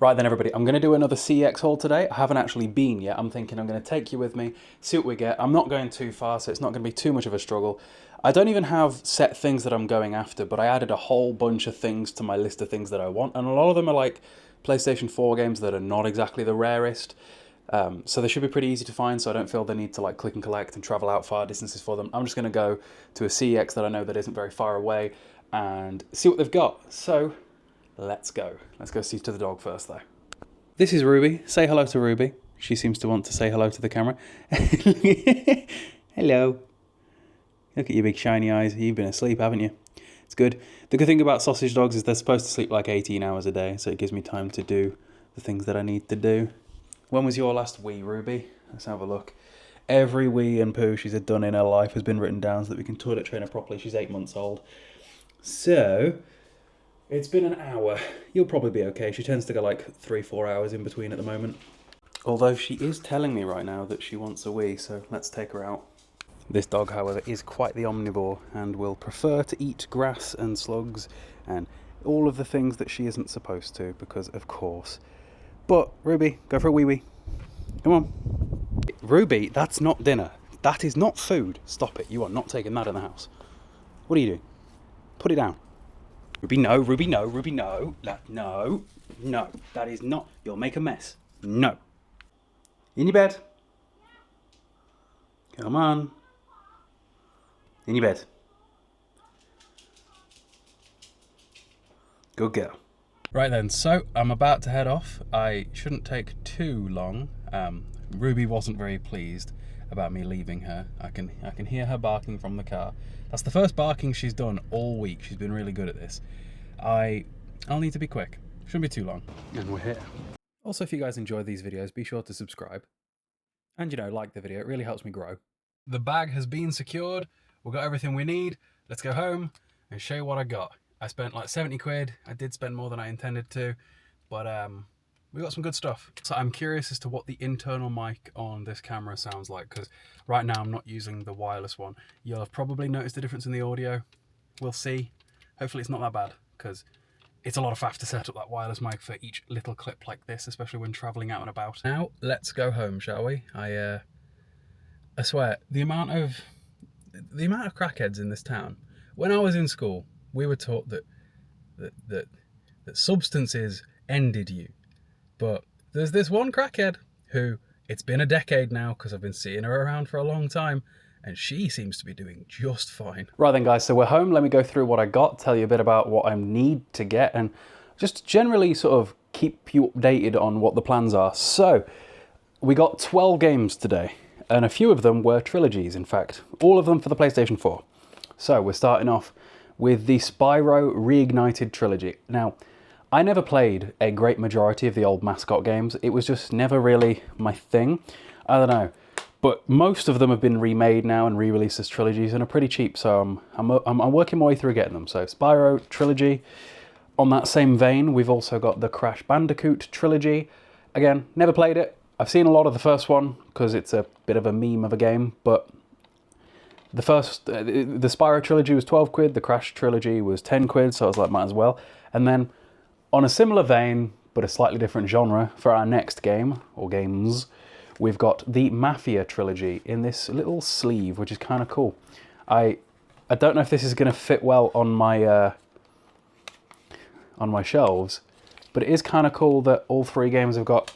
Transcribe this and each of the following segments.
Right then everybody, I'm going to do another CEX haul today. I haven't actually been yet. I'm thinking I'm going to take you with me, see what we get. I'm not going too far, so it's not going to be too much of a struggle. I don't even have set things that I'm going after, but I added a whole bunch of things to my list of things that I want, and a lot of them are like PlayStation 4 games that are not exactly the rarest. So they should be pretty easy to find, so I don't feel the need to like click and collect and travel out far distances for them. I'm just going to go to a CEX that I know that isn't very far away and see what they've got. So let's go. Let's go see to the dog first, though. This is Ruby. Say hello to Ruby. She seems to want to say hello to the camera. Hello. Look at your big shiny eyes. You've been asleep, haven't you? It's good. The good thing about sausage dogs is they're supposed to sleep like 18 hours a day, so it gives me time to do the things that I need to do. When was your last wee, Ruby? Let's have a look. Every wee and poo she's had done in her life has been written down so that we can toilet train her properly. She's 8 months old. So it's been an hour. You'll probably be okay. She tends to go like 3-4 hours in between at the moment. Although she is telling me right now that she wants a wee, so let's take her out. This dog, however, is quite the omnivore and will prefer to eat grass and slugs and all of the things that she isn't supposed to, because of course. But, Ruby, go for a wee-wee. Come on. Ruby, that's not dinner. That is not food. Stop it. You are not taking that in the house. What are you doing? Put it down. Ruby, no, Ruby, no, Ruby, no. No, no, that is not. You'll make a mess. No. In your bed. Come on. In your bed. Good girl. Right then, so I'm about to head off. I shouldn't take too long. Ruby wasn't very pleased about me leaving her. I can hear her barking from the car. That's the first barking she's done all week. She's been really good at this. I'll need to be quick. Shouldn't be too long. And we're here. Also, if you guys enjoy these videos, be sure to subscribe. And, like the video. It really helps me grow. The bag has been secured. We've got everything we need. Let's go home and show you what I got. I spent like 70 quid. I did spend more than I intended to. But we got some good stuff. So I'm curious as to what the internal mic on this camera sounds like, because right now I'm not using the wireless one. You'll have probably noticed the difference in the audio. We'll see. Hopefully it's not that bad, because it's a lot of faff to set up that wireless mic for each little clip like this, especially when traveling out and about. Now, let's go home, shall we? I swear, the amount of crackheads in this town. When I was in school, we were taught that substances ended you. But there's this one crackhead who, it's been a decade now because I've been seeing her around for a long time, and she seems to be doing just fine. Right then, guys, so we're home. Let me go through what I got, tell you a bit about what I need to get, and just generally sort of keep you updated on what the plans are. So, we got 12 games today, and a few of them were trilogies, in fact. All of them for the PlayStation 4. So, we're starting off with the Spyro Reignited trilogy. Now, I never played a great majority of the old mascot games. It was just never really my thing. I don't know. But most of them have been remade now and re-released as trilogies and are pretty cheap, so I'm working my way through getting them. So Spyro trilogy. On that same vein, we've also got the Crash Bandicoot trilogy. Again, never played it. I've seen a lot of the first one because it's a bit of a meme of a game, but the Spyro trilogy was 12 quid, the Crash trilogy was 10 quid, so I was like, might as well. And then, on a similar vein, but a slightly different genre, for our next game, or games, we've got the Mafia trilogy in this little sleeve, which is kind of cool. I don't know if this is going to fit well on my shelves, but it is kind of cool that all three games have got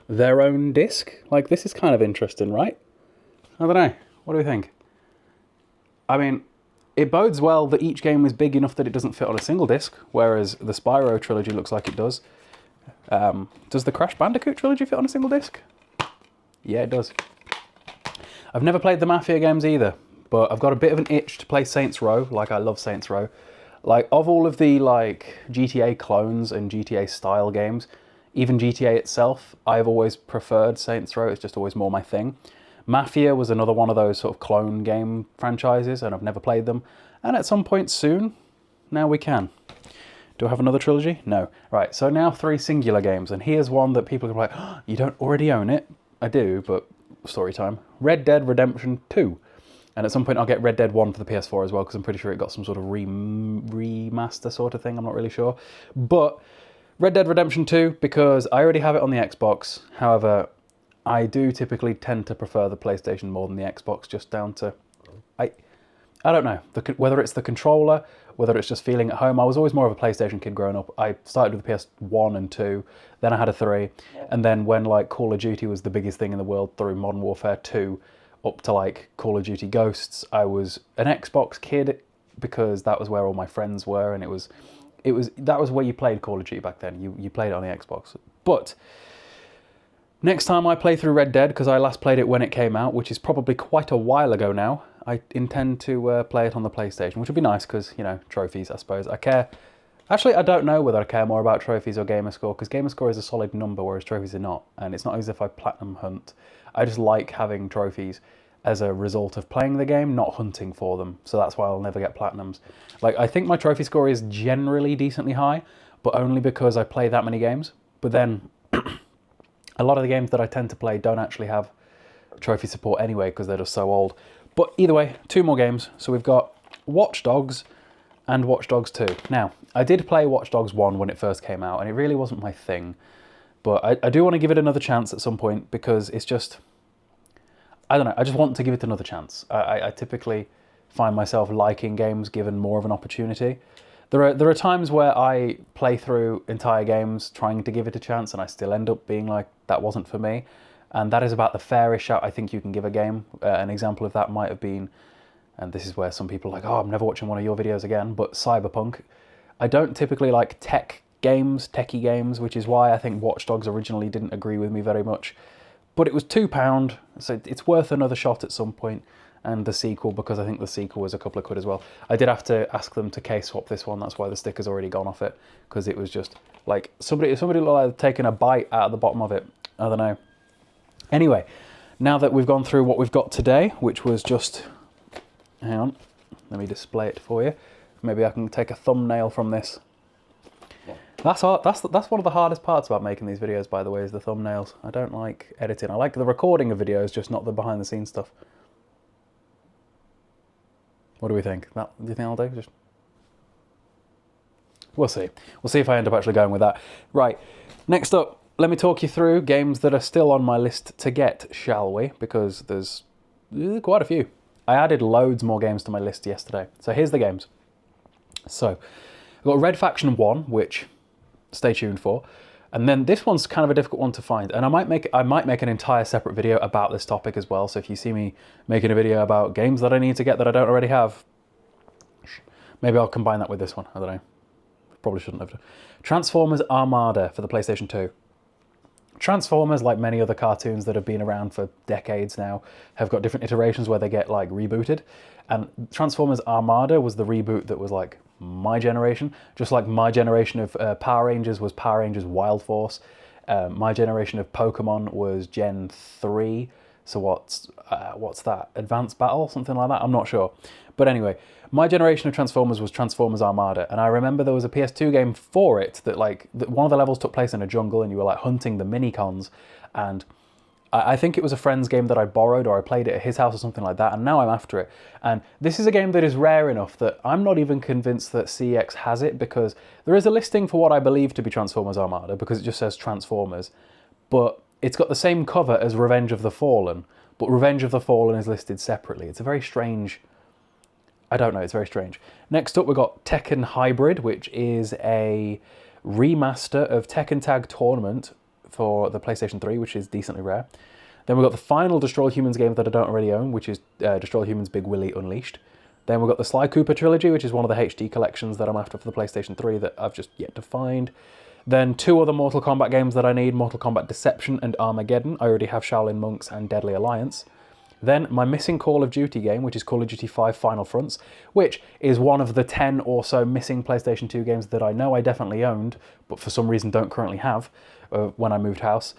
their own disc. Like, this is kind of interesting, right? I don't know. What do we think? I mean, it bodes well that each game is big enough that it doesn't fit on a single disc, whereas the Spyro trilogy looks like it does. Does the Crash Bandicoot trilogy fit on a single disc? Yeah, it does. I've never played the Mafia games either, but I've got a bit of an itch to play Saints Row. Like, I love Saints Row. Like, of all of the, like, GTA clones and GTA style games, even GTA itself, I've always preferred Saints Row. It's just always more my thing. Mafia was another one of those sort of clone game franchises, and I've never played them. And at some point soon, now we can. Do I have another trilogy? No. Right, so now 3 singular games, and here's one that people are like, oh, you don't already own it? I do, but story time. Red Dead Redemption 2. And at some point I'll get Red Dead 1 for the PS4 as well, because I'm pretty sure it got some sort of remaster sort of thing, I'm not really sure. But Red Dead Redemption 2, because I already have it on the Xbox. However, I do typically tend to prefer the PlayStation more than the Xbox, just down to... I don't know, whether it's the controller, whether it's just feeling at home. I was always more of a PlayStation kid growing up. I started with the PS1 and 2, then I had a 3, and then when like Call of Duty was the biggest thing in the world through Modern Warfare 2, up to like Call of Duty Ghosts, I was an Xbox kid because that was where all my friends were, and that was where you played Call of Duty back then. You played it on the Xbox. But next time I play through Red Dead, because I last played it when it came out, which is probably quite a while ago now, I intend to play it on the PlayStation, which would be nice because, you know, trophies, I suppose. I care... Actually, I don't know whether I care more about trophies or gamerscore, because gamerscore is a solid number, whereas trophies are not. And it's not as if I platinum hunt. I just like having trophies as a result of playing the game, not hunting for them. So that's why I'll never get platinums. Like, I think my trophy score is generally decently high, but only because I play that many games. But then, a lot of the games that I tend to play don't actually have trophy support anyway, because they're just so old. But either way, 2 more games. So we've got Watch Dogs and Watch Dogs 2. Now, I did play Watch Dogs 1 when it first came out, and it really wasn't my thing. But I do want to give it another chance at some point, because it's just... I don't know, I just want to give it another chance. I typically find myself liking games given more of an opportunity. There are times where I play through entire games trying to give it a chance, and I still end up being like, that wasn't for me. And that is about the fairest shout I think you can give a game. An example of that might have been, and this is where some people are like, oh, I'm never watching one of your videos again, but Cyberpunk. I don't typically like techie games, which is why I think Watch Dogs originally didn't agree with me very much. But it was £2, so it's worth another shot at some point. And the sequel, because I think the sequel was a couple of quid as well. I did have to ask them to case swap this one, that's why the sticker's already gone off it, because it was just like, somebody looked like taking a bite out of the bottom of it. I don't know. Anyway, now that we've gone through what we've got today, which was just... Hang on, let me display it for you. Maybe I can take a thumbnail from this. That's one of the hardest parts about making these videos, by the way, is the thumbnails. I don't like editing. I like the recording of videos, just not the behind-the-scenes stuff. What do we think? Do you think I'll do? We'll see. We'll see if I end up actually going with that. Right, next up, let me talk you through games that are still on my list to get, shall we? Because there's quite a few. I added loads more games to my list yesterday. So here's the games. So, I've got Red Faction 1, which, stay tuned for. And then this one's kind of a difficult one to find. And I might make an entire separate video about this topic as well. So if you see me making a video about games that I need to get that I don't already have, maybe I'll combine that with this one. I don't know. Probably shouldn't have. Transformers Armada for the PlayStation 2. Transformers, like many other cartoons that have been around for decades now, have got different iterations where they get like rebooted. And Transformers Armada was the reboot that was like my generation, just like my generation of Power Rangers was Power Rangers Wild Force. My generation of Pokemon was Gen 3. So what's that? Advanced Battle? Something like that? I'm not sure. But anyway, my generation of Transformers was Transformers Armada, and I remember there was a PS2 game for it that one of the levels took place in a jungle, and you were like hunting the mini-cons, and I think it was a friend's game that I borrowed, or I played it at his house or something like that, and now I'm after it. And this is a game that is rare enough that I'm not even convinced that CEX has it, because there is a listing for what I believe to be Transformers Armada, because it just says Transformers, but it's got the same cover as Revenge of the Fallen, but Revenge of the Fallen is listed separately. It's a very strange... I don't know, it's very strange. Next up, we've got Tekken Hybrid, which is a remaster of Tekken Tag Tournament for the PlayStation 3, which is decently rare. Then we've got the final Destroy All Humans game that I don't already own, which is Destroy All Humans Big Willy Unleashed. Then we've got the Sly Cooper trilogy, which is one of the HD collections that I'm after for the PlayStation 3 that I've just yet to find. Then 2 other Mortal Kombat games that I need, Mortal Kombat Deception and Armageddon. I already have Shaolin Monks and Deadly Alliance. Then my missing Call of Duty game, which is Call of Duty 5 Final Fronts, which is one of the 10 or so missing PlayStation 2 games that I know I definitely owned, but for some reason don't currently have when I moved house.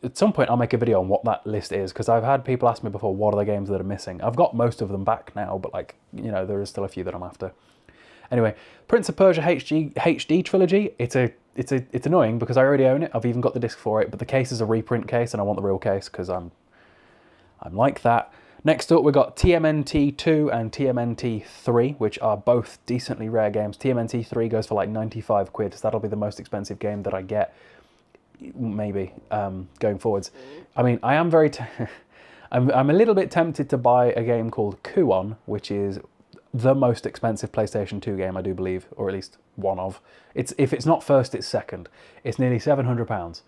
At some point I'll make a video on what that list is, because I've had people ask me before, what are the games that are missing? I've got most of them back now, but like, you know, there is still a few that I'm after. Anyway, Prince of Persia HD trilogy, it's annoying because I already own it. I've even got the disc for it, but the case is a reprint case and I want the real case because I'm like that. Next up, we've got TMNT2 and TMNT3, which are both decently rare games. TMNT3 goes for like 95 quid, so that'll be the most expensive game that I get, maybe, going forwards. I mean, I am very... I'm a little bit tempted to buy a game called Kuon, which is the most expensive PlayStation 2 game, I do believe, or at least one of. If it's not first, it's second. It's nearly £700.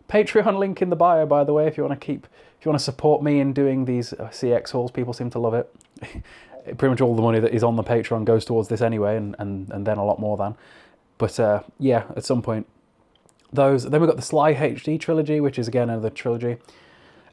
Patreon link in the bio, by the way, if you want to support me in doing these CEX hauls. People seem to love it. Pretty much all the money that is on the Patreon goes towards this anyway, and then a lot more than. But yeah, at some point, those. Then we've got the Sly HD trilogy, which is again another trilogy,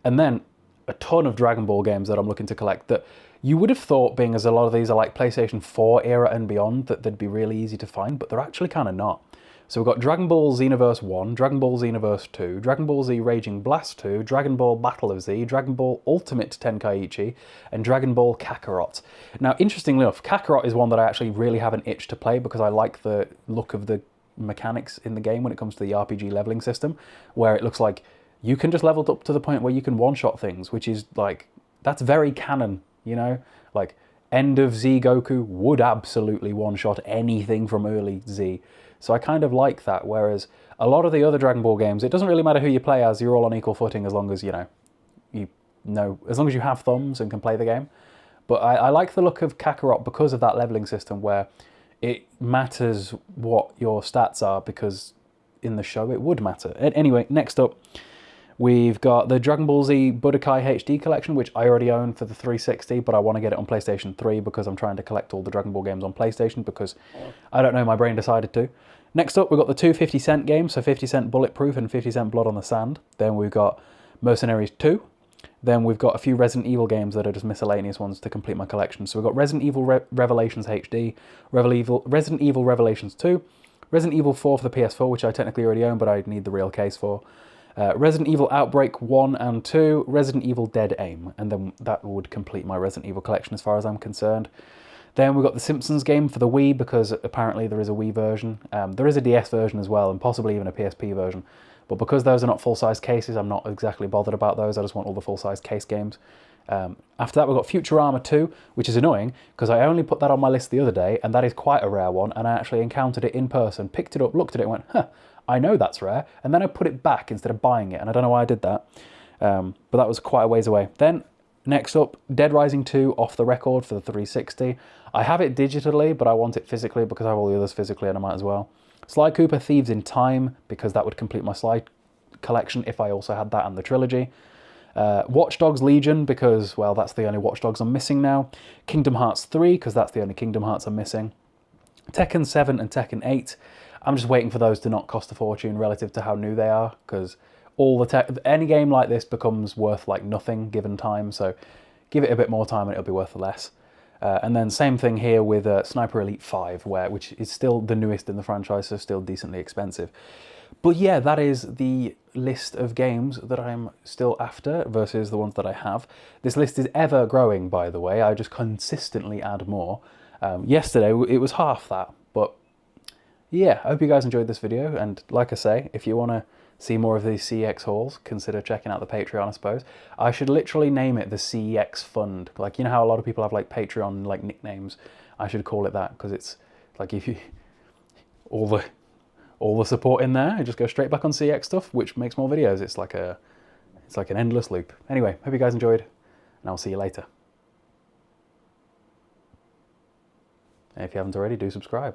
and then a ton of Dragon Ball games that I'm looking to collect that you would have thought, being as a lot of these are like PlayStation 4 era and beyond, that they'd be really easy to find, but they're actually kind of not. So we've got Dragon Ball Xenoverse 1, Dragon Ball Xenoverse 2, Dragon Ball Z Raging Blast 2, Dragon Ball Battle of Z, Dragon Ball Ultimate Tenkaichi, and Dragon Ball Kakarot. Now, interestingly enough, Kakarot is one that I actually really have an itch to play because I like the look of the mechanics in the game when it comes to the RPG leveling system, where it looks like you can just level up to the point where you can one-shot things, which is like, that's very canon, you know? Like, End of Z Goku would absolutely one-shot anything from early Z. So I kind of like that, whereas a lot of the other Dragon Ball games, it doesn't really matter who you play as, you're all on equal footing as long as, you know, as long as you have thumbs and can play the game. But I like the look of Kakarot because of that leveling system where it matters what your stats are, because in the show it would matter. Anyway, next up, we've got the Dragon Ball Z Budokai HD collection, which I already own for the 360, but I want to get it on PlayStation 3 because I'm trying to collect all the Dragon Ball games on PlayStation because, I don't know, my brain decided to. Next up, we've got the two 50 Cent games, so 50 Cent Bulletproof and 50 Cent Blood on the Sand. Then we've got Mercenaries 2. Then we've got a few Resident Evil games that are just miscellaneous ones to complete my collection. So we've got Resident Evil Revelations HD, Resident Evil Revelations 2, Resident Evil 4 for the PS4, which I technically already own, but I need the real case for. Resident Evil Outbreak 1 and 2, Resident Evil Dead Aim, and then that would complete my Resident Evil collection as far as I'm concerned. Then we've got the Simpsons game for the Wii, because apparently there is a Wii version. There is a DS version as well, and possibly even a PSP version. But because those are not full-size cases, I'm not exactly bothered about those. I just want all the full-size case games. After that, we've got Futurama 2, which is annoying, because I only put that on my list the other day, and that is quite a rare one, and I actually encountered it in person, picked it up, looked at it, and went, huh, I know that's rare, and then I put it back instead of buying it, and I don't know why I did that, but that was quite a ways away. Then, next up, Dead Rising 2 off the record for the 360. I have it digitally, but I want it physically because I have all the others physically, and I might as well. Sly Cooper Thieves in Time, because that would complete my Sly collection if I also had that and the trilogy. Watch Dogs Legion, because, well, that's the only Watch Dogs I'm missing now. Kingdom Hearts 3, because that's the only Kingdom Hearts I'm missing. Tekken 7 and Tekken 8. I'm just waiting for those to not cost a fortune relative to how new they are, because any game like this becomes worth like nothing given time, so give it a bit more time and it'll be worth less. And then same thing here with Sniper Elite 5, which is still the newest in the franchise, so still decently expensive. But yeah, that is the list of games that I'm still after versus the ones that I have. This list is ever growing, by the way. I just consistently add more. Yesterday, it was half that. But yeah, I hope you guys enjoyed this video. And like I say, if you want to see more of these CEX hauls, consider checking out the Patreon, I suppose. I should literally name it the CEX Fund. Like, you know how a lot of people have like Patreon like nicknames? I should call it that, because it's like if you... all the support in there, I just go straight back on CEX stuff, which makes more videos. It's like an endless loop. Anyway, hope you guys enjoyed, and I'll see you later. And if you haven't already, do subscribe.